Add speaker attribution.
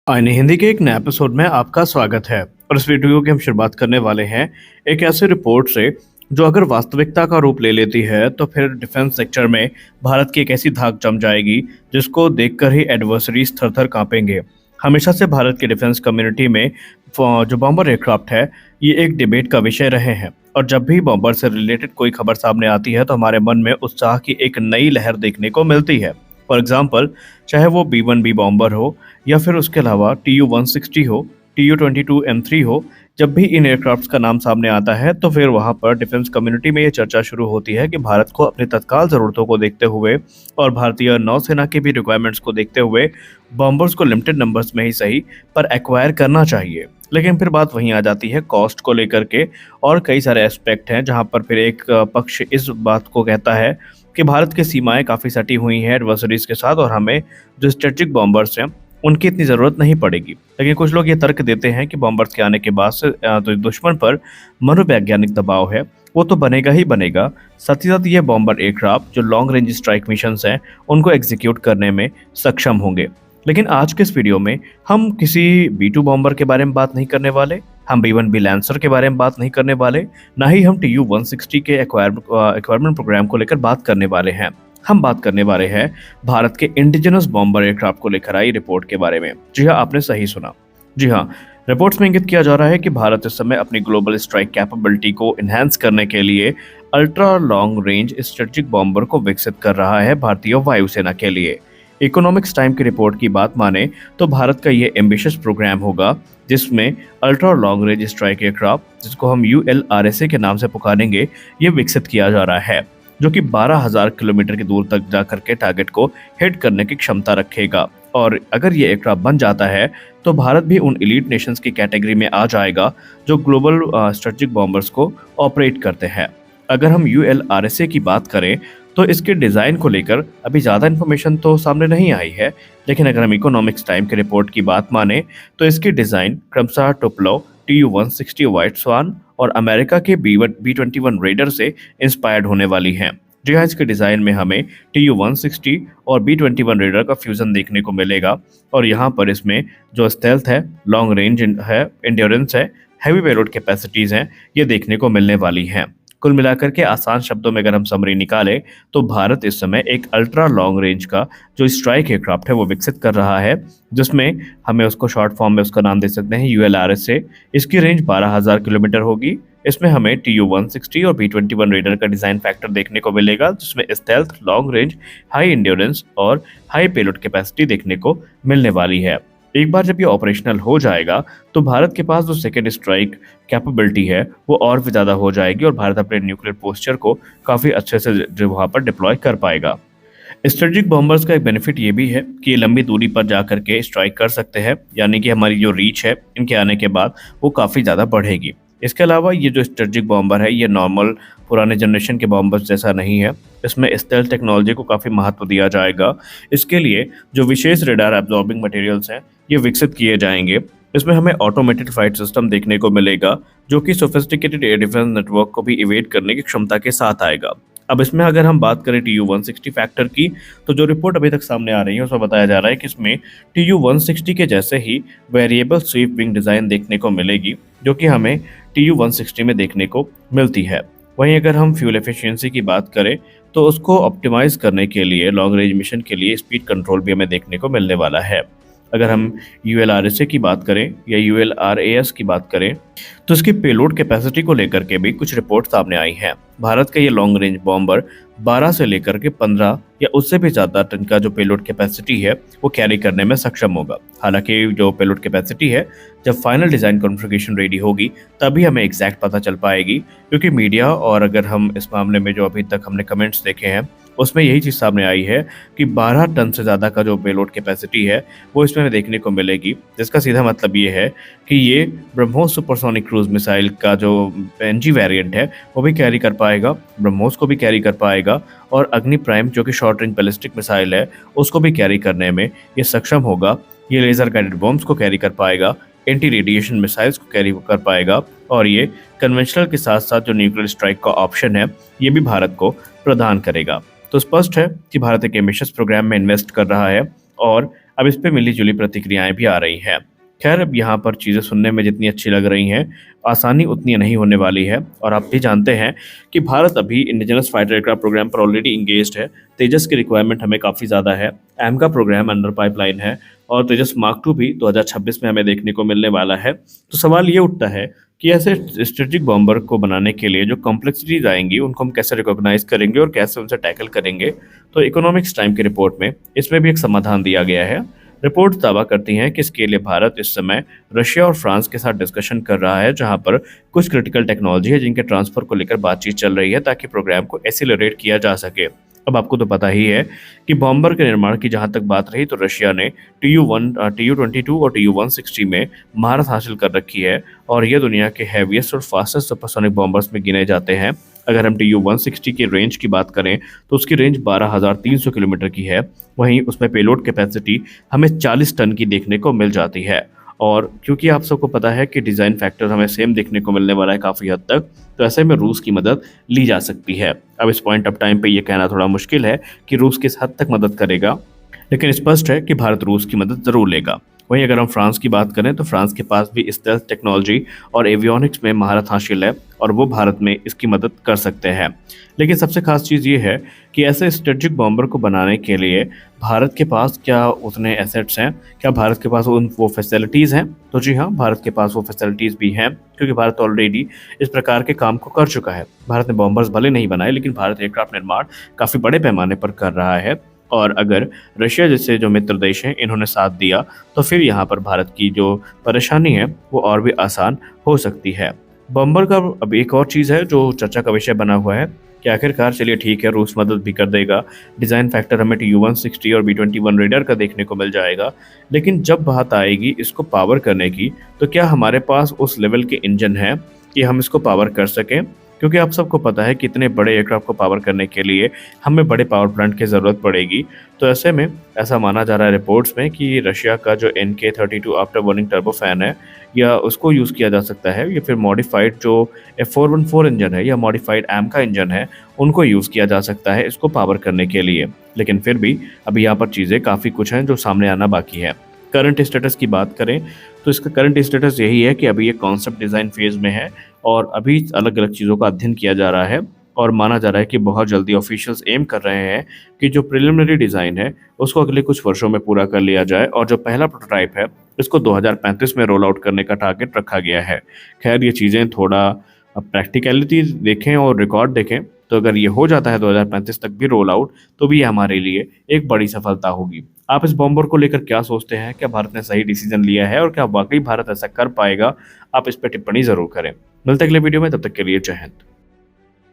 Speaker 1: आईने हिंदी के एक नए एपिसोड में आपका स्वागत है। और इस वीडियो की हम शुरुआत करने वाले हैं एक ऐसी रिपोर्ट से जो अगर वास्तविकता का रूप ले लेती है तो फिर डिफेंस सेक्टर में भारत की एक ऐसी धाक जम जाएगी जिसको देखकर ही एडवर्सरीज थर-थर कांपेंगे। हमेशा से भारत के डिफेंस कम्युनिटी में जो बॉम्बर एयरक्राफ्ट है ये एक डिबेट का विषय रहे हैं और जब भी बॉम्बर से रिलेटेड कोई खबर सामने आती है तो हमारे मन में उत्साह की एक नई लहर देखने को मिलती है। फॉर एग्जाम्पल, चाहे वो B-1B बॉम्बर हो या फिर उसके अलावा TU-160 हो, TU-22M3 हो, जब भी इन एयरक्राफ्ट्स का नाम सामने आता है तो फिर वहां पर डिफेंस कम्युनिटी में ये चर्चा शुरू होती है कि भारत को अपनी तत्काल ज़रूरतों को देखते हुए और भारतीय नौसेना की भी रिक्वायरमेंट्स को देखते हुए बॉम्बर्स को लिमिटेड नंबर्स में ही सही पर एक्वायर करना चाहिए। लेकिन फिर बात वहीं आ जाती है कॉस्ट को लेकर के और कई सारे एस्पेक्ट हैं जहां पर फिर एक पक्ष इस बात को कहता है कि भारत की सीमाएं काफ़ी सटी हुई हैं एडवर्सरीज के साथ और हमें जो स्ट्रेटेजिक बॉम्बर्स हैं उनकी इतनी ज़रूरत नहीं पड़ेगी। लेकिन कुछ लोग ये तर्क देते हैं कि बॉम्बर्स के आने के बाद से तो दुश्मन पर मनोवैज्ञानिक दबाव है वो तो बनेगा ही बनेगा। साथ ही साथ ये बॉम्बर एयरक्राफ्ट जो लॉन्ग रेंज स्ट्राइक मिशंस हैं उनको एग्जीक्यूट करने में सक्षम होंगे। लेकिन आज के इस वीडियो में हम किसी B-2 बॉम्बर के बारे में बात नहीं करने वाले, हम B-1B लैंसर के बारे में बात नहीं करने वाले, ना ही हम TU-160 के एक्वायरमेंट प्रोग्राम को लेकर बात करने वाले हैं। हम बात करने वाले हैं भारत के इंडिजिनस बॉम्बर एयरक्राफ्ट को लेकर आई रिपोर्ट के बारे में। जी हाँ, आपने सही सुना। जी हाँ, रिपोर्ट्स में इंगित किया जा रहा है कि भारत इस समय अपनी ग्लोबल स्ट्राइक कैपेबिलिटी को इन्हांस करने के लिए ultra long range strategic bomber को विकसित कर रहा है भारतीय वायुसेना के लिए। इकोनॉमिक्स टाइम की रिपोर्ट की बात माने तो भारत का ये एम्बिशियस प्रोग्राम होगा जिसमें ultra long range strike aircraft जिसको हम ULRSA के नाम से पुकारेंगे ये विकसित किया जा रहा है जो कि 12,000 किलोमीटर की दूर तक जाकर के टारगेट को हिट करने की क्षमता रखेगा। और अगर ये एयरक्राफ्ट बन जाता है तो भारत भी उन एलीट नेशंस की कैटेगरी में आ जाएगा जो ग्लोबल स्ट्रेटेजिक बॉम्बर्स को ऑपरेट करते हैं। अगर हम ULRSA की बात करें तो इसके डिज़ाइन को लेकर अभी ज़्यादा इन्फॉर्मेशन तो सामने नहीं आई है, लेकिन अगर हम इकोनॉमिक्स टाइम के रिपोर्ट की बात माने तो इसकी डिज़ाइन क्रमशः टुपलो, TU-160 व्हाइट स्वान और अमेरिका के B-21 रेडर से इंस्पायर्ड होने वाली हैं। जी हाँ, इसके डिज़ाइन में हमें TU-160 और B-21 रेडर का फ्यूज़न देखने को मिलेगा और यहाँ पर इसमें जो स्टेल्थ है, लॉन्ग रेंज है, एंड्योरेंस है, हैवी पेलोड कैपेसिटीज़ हैं, ये देखने को मिलने वाली हैं। कुल मिलाकर के आसान शब्दों में अगर हम समरी निकालें तो भारत इस समय एक अल्ट्रा लॉन्ग रेंज का जो स्ट्राइक एयरक्राफ्ट है वो विकसित कर रहा है जिसमें हमें उसको शॉर्ट फॉर्म में उसका नाम दे सकते हैं ULRSA। इसकी रेंज 12,000 किलोमीटर होगी। इसमें हमें TU-160 और B-21 रेडर का डिज़ाइन फैक्टर देखने को मिलेगा जिसमें stealth, long range, high endurance और हाई पेलोड कैपेसिटी देखने को मिलने वाली है। एक बार जब ये ऑपरेशनल हो जाएगा तो भारत के पास जो सेकेंड स्ट्राइक कैपेबिलिटी है वो और भी ज़्यादा हो जाएगी और भारत अपने न्यूक्लियर पोस्चर को काफ़ी अच्छे से जो वहाँ पर डिप्लॉय कर पाएगा। स्ट्रेटेजिक बॉम्बर्स का एक बेनिफिट ये भी है कि ये लंबी दूरी पर जाकर के स्ट्राइक कर सकते हैं, यानी कि हमारी जो रीच है इनके आने के बाद वो काफ़ी ज़्यादा बढ़ेगी। इसके अलावा ये जो स्ट्रेटेजिक बॉम्बर है ये नॉर्मल पुराने जनरेशन के बॉम्बर्स जैसा नहीं है, इसमें स्टेल्थ टेक्नोलॉजी को काफ़ी महत्व दिया जाएगा। इसके लिए जो विशेष रेडार एब्जॉर्बिंग मटेरियल्स हैं ये विकसित किए जाएंगे। इसमें हमें ऑटोमेटेड फाइट सिस्टम देखने को मिलेगा जो कि सोफिस्टिकेटेड एयर डिफेंस नेटवर्क को भी इवेड करने की क्षमता के साथ आएगा। अब इसमें अगर हम बात करें TU-160 फैक्टर की तो जो रिपोर्ट अभी तक सामने आ रही है उसमें बताया जा रहा है कि इसमें TU-160 के जैसे ही वेरिएबल स्वीप विंग डिज़ाइन देखने को मिलेगी जो कि हमें TU-160 में देखने को मिलती है। वहीं अगर हम फ्यूल एफिशिएंसी की बात करें तो उसको ऑप्टिमाइज़ करने के लिए लॉन्ग रेंज मिशन के लिए स्पीड कंट्रोल भी हमें देखने को मिलने वाला है। अगर हम ULRSA की बात करें या ULRAS की बात करें तो इसकी पेलोड कैपेसिटी को लेकर के भी कुछ रिपोर्ट सामने आई हैं। भारत का ये लॉन्ग रेंज बॉम्बर 12 से लेकर के 15 या उससे भी ज़्यादा टन का जो पेलोड कैपेसिटी है वो कैरी करने में सक्षम होगा। हालांकि जो पेलोड कैपेसिटी है जब फाइनल डिज़ाइन कॉन्फ़िगरेशन रेडी होगी तभी हमें एग्जैक्ट पता चल पाएगी, क्योंकि मीडिया और अगर हम इस मामले में जो अभी तक हमने कमेंट्स देखे हैं उसमें यही चीज़ सामने आई है कि 12 टन से ज़्यादा का जो पेलोड कैपेसिटी है वो इसमें देखने को मिलेगी, जिसका सीधा मतलब ये है कि ये ब्रह्मोस सुपरसोनिक क्रूज मिसाइल का जो NG वेरिएंट है वो भी कैरी कर पाएगा, ब्रह्मोस को भी कैरी कर पाएगा और अग्नि प्राइम जो कि शॉर्ट रेंज बैलिस्टिक मिसाइल है उसको भी कैरी करने में ये सक्षम होगा। ये लेज़र गाइडेड बॉम्ब्स को कैरी कर पाएगा, एंटी रेडिएशन मिसाइल्स को कैरी कर पाएगा और ये कन्वेंशनल के साथ साथ जो न्यूक्लियर स्ट्राइक का ऑप्शन है ये भी भारत को प्रदान करेगा। तो स्पष्ट है कि भारत एक एम्बिशियस प्रोग्राम में इन्वेस्ट कर रहा है और अब इस पे मिली-जुली प्रतिक्रियाएं भी आ रही हैं। खैर, अब यहाँ पर चीज़ें सुनने में जितनी अच्छी लग रही हैं, आसानी उतनी नहीं होने वाली है और आप भी जानते हैं कि भारत अभी इंडिजिनस फाइटर एयरक्राफ्ट प्रोग्राम पर ऑलरेडी इंगेज्ड है। तेजस की रिक्वायरमेंट हमें काफ़ी ज़्यादा है। एमका प्रोग्राम अंडर पाइपलाइन है और तेजस मार्क 2 भी 2026 में हमें देखने को मिलने वाला है। तो सवाल ये उठता है कि ऐसे स्ट्रेटेजिक बॉम्बर को बनाने के लिए जो कॉम्प्लेक्सिटीज आएंगी उनको हम कैसे रिकॉग्नाइज करेंगे और कैसे उनसे टैकल करेंगे। तो इकोनॉमिक्स टाइम की रिपोर्ट में इसमें भी एक समाधान दिया गया है। रिपोर्ट दावा करती हैं कि इसके लिए भारत इस समय रशिया और फ्रांस के साथ डिस्कशन कर रहा है, जहां पर कुछ क्रिटिकल टेक्नोलॉजी है जिनके ट्रांसफर को लेकर बातचीत चल रही है ताकि प्रोग्राम को एक्सीलरेट किया जा सके। अब आपको तो पता ही है कि बॉम्बर के निर्माण की जहां तक बात रही तो रशिया ने TU-22 और TU-160 में महारत हासिल कर रखी है और ये दुनिया के हैवीएस्ट और फास्टेस्ट सुपरसोनिक बॉम्बर्स में गिने जाते हैं। अगर हम TU-160 की रेंज की बात करें तो उसकी रेंज 12,300 किलोमीटर की है। वहीं उसमें पेलोड कैपेसिटी हमें 40 टन की देखने को मिल जाती है। और क्योंकि आप सबको पता है कि डिज़ाइन फैक्टर हमें सेम देखने को मिलने वाला है काफ़ी हद तक, तो ऐसे में रूस की मदद ली जा सकती है। अब इस पॉइंट ऑफ टाइम पे ये कहना थोड़ा मुश्किल है कि रूस किस हद तक मदद करेगा, लेकिन स्पष्ट है कि भारत रूस की मदद ज़रूर लेगा। वहीं अगर हम फ्रांस की बात करें तो फ्रांस के पास भी स्टेल्थ टेक्नोलॉजी और एवियोनिक्स में महारत हासिल है और वो भारत में इसकी मदद कर सकते हैं। लेकिन सबसे खास चीज़ ये है कि ऐसे स्ट्रेटेजिक बॉम्बर को बनाने के लिए भारत के पास क्या उतने एसेट्स हैं, क्या भारत के पास वो फैसिलिटीज़ हैं? तो जी हाँ, भारत के पास वो फैसिलिटीज़ भी हैं, क्योंकि भारत ऑलरेडी इस प्रकार के काम को कर चुका है। भारत ने बॉम्बर्स भले नहीं बनाए, लेकिन भारत एयरक्राफ्ट निर्माण काफ़ी बड़े पैमाने पर कर रहा है। और अगर रशिया जैसे जो मित्र देश हैं इन्होंने साथ दिया तो फिर यहाँ पर भारत की जो परेशानी है वो और भी आसान हो सकती है। बम्बर का अब एक और चीज़ है जो चर्चा का विषय बना हुआ है कि आखिरकार चलिए ठीक है, रूस मदद भी कर देगा, डिज़ाइन फैक्टर हमें TU-160 और B-21 रेडर का देखने को मिल जाएगा, लेकिन जब बात आएगी इसको पावर करने की तो क्या हमारे पास उस लेवल के इंजन हैं कि हम इसको पावर कर सकें? क्योंकि आप सबको पता है कि इतने बड़े एयरक्राफ्ट को पावर करने के लिए हमें बड़े पावर प्लांट की ज़रूरत पड़ेगी। तो ऐसे में ऐसा माना जा रहा है रिपोर्ट्स में कि रशिया का जो NK-32 आफ्टर बर्निंग टर्बोफैन है या उसको यूज़ किया जा सकता है, या फिर मॉडिफाइड जो F414 इंजन है या मॉडिफाइड AMCA इंजन है उनको यूज़ किया जा सकता है इसको पावर करने के लिए। लेकिन फिर भी अभी यहाँ पर चीज़ें काफ़ी कुछ हैं जो सामने आना बाकी है। करंट स्टेटस की बात करें तो इसका करंट स्टेटस यही है कि अभी ये कॉन्सेप्ट डिज़ाइन फेज़ में है और अभी अलग अलग चीज़ों का अध्ययन किया जा रहा है और माना जा रहा है कि बहुत जल्दी ऑफिशियल्स एम कर रहे हैं कि जो प्रिलिमिनरी डिज़ाइन है उसको अगले कुछ वर्षों में पूरा कर लिया जाए और जो पहला प्रोटोटाइप है इसको 2035 में रोल आउट करने का टारगेट रखा गया है। खैर, ये चीज़ें थोड़ा प्रैक्टिकलिटी देखें और रिकॉर्ड देखें तो अगर ये हो जाता है 2035 तक भी रोल आउट तो भी हमारे लिए एक बड़ी सफलता होगी। आप इस बॉम्बर को लेकर क्या सोचते हैं? क्या भारत ने सही डिसीजन लिया है और क्या वाकई भारत ऐसा कर पाएगा? आप इस पर टिप्पणी ज़रूर करें। मिलते अगले वीडियो में, तब तक के लिए जय हिंद।